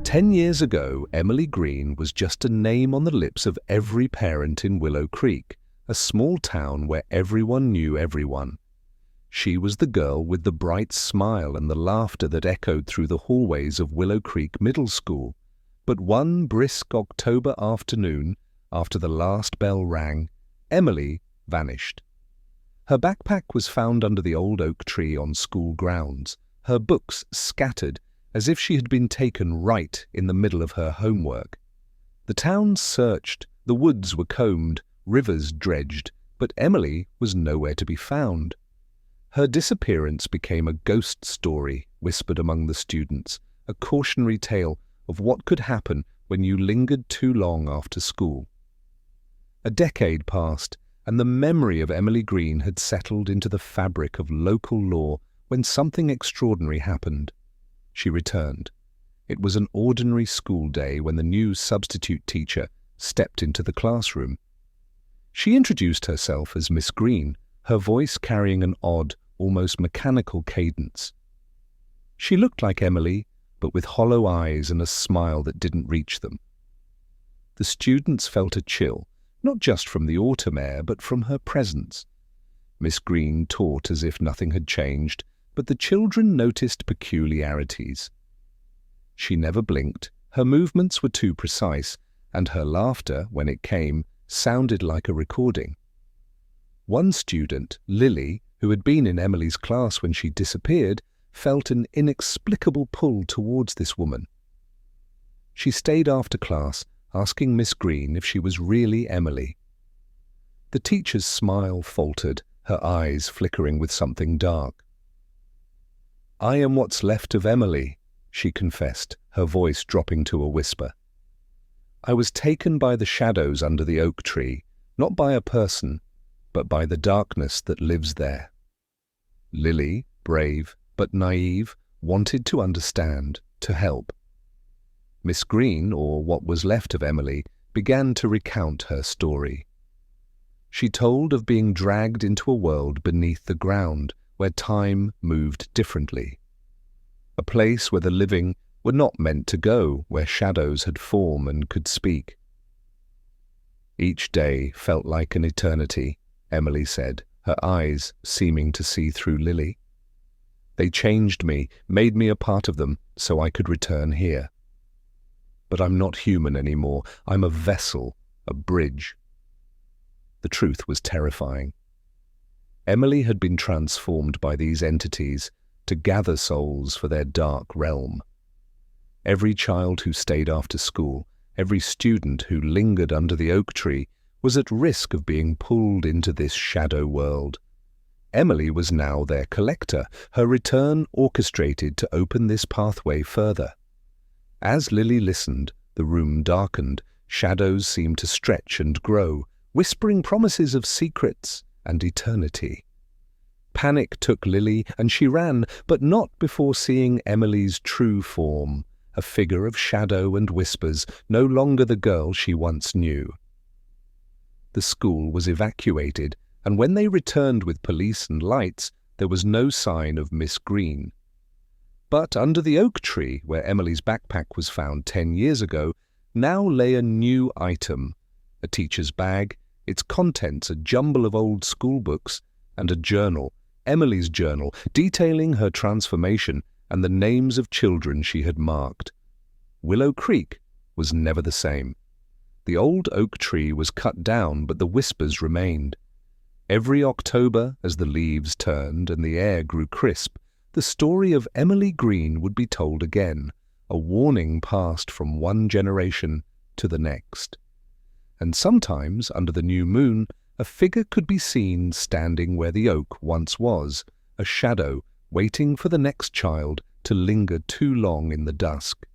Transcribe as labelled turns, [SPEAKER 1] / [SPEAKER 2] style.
[SPEAKER 1] 10 years ago, Emily Green was just a name on the lips of every parent in Willow Creek, a small town where everyone knew everyone. She was the girl with the bright smile and the laughter that echoed through the hallways of Willow Creek Middle School. But one brisk October afternoon, after the last bell rang, Emily vanished. Her backpack was found under the old oak tree on school grounds, her books scattered as if she had been taken right in the middle of her homework. The town searched, the woods were combed, rivers dredged, but Emily was nowhere to be found. Her disappearance became a ghost story whispered among the students, a cautionary tale of what could happen when you lingered too long after school. A decade passed, and the memory of Emily Green had settled into the fabric of local law when something extraordinary happened. She returned. It was an ordinary school day when the new substitute teacher stepped into the classroom. She introduced herself as Miss Green, her voice carrying an odd, almost mechanical cadence. She looked like Emily, but with hollow eyes and a smile that didn't reach them. The students felt a chill, not just from the autumn air, but from her presence. Miss Green taught as if nothing had changed, but the children noticed peculiarities. She never blinked, her movements were too precise, and her laughter, when it came, sounded like a recording. One student, Lily, who had been in Emily's class when she disappeared, felt an inexplicable pull towards this woman. She stayed after class, asking Miss Green if she was really Emily. The teacher's smile faltered, her eyes flickering with something dark. "I am what's left of Emily," she confessed, her voice dropping to a whisper. "I was taken by the shadows under the oak tree, not by a person, but by the darkness that lives there." Lily, brave but naive, wanted to understand, to help. Miss Green, or what was left of Emily, began to recount her story. She told of being dragged into a world beneath the ground, where time moved differently. A place where the living were not meant to go, where shadows had form and could speak. "Each day felt like an eternity," Emily said, her eyes seeming to see through Lily. "They changed me, made me a part of them, so I could return here. But I'm not human anymore. I'm a vessel, a bridge." The truth was terrifying. Emily had been transformed by these entities to gather souls for their dark realm. Every child who stayed after school, every student who lingered under the oak tree, was at risk of being pulled into this shadow world. Emily was now their collector, her return orchestrated to open this pathway further. As Lily listened, the room darkened, shadows seemed to stretch and grow, whispering promises of secrets and eternity. Panic took Lily, and she ran, but not before seeing Emily's true form, a figure of shadow and whispers, no longer the girl she once knew. The school was evacuated, and when they returned with police and lights, there was no sign of Miss Green. But under the oak tree, where Emily's backpack was found 10 years ago, now lay a new item, a teacher's bag, its contents a jumble of old school books, and a journal, Emily's journal, detailing her transformation and the names of children she had marked. Willow Creek was never the same. The old oak tree was cut down, but the whispers remained. Every October, as the leaves turned and the air grew crisp, the story of Emily Green would be told again, a warning passed from one generation to the next. And sometimes, under the new moon, a figure could be seen standing where the oak once was, a shadow waiting for the next child to linger too long in the dusk.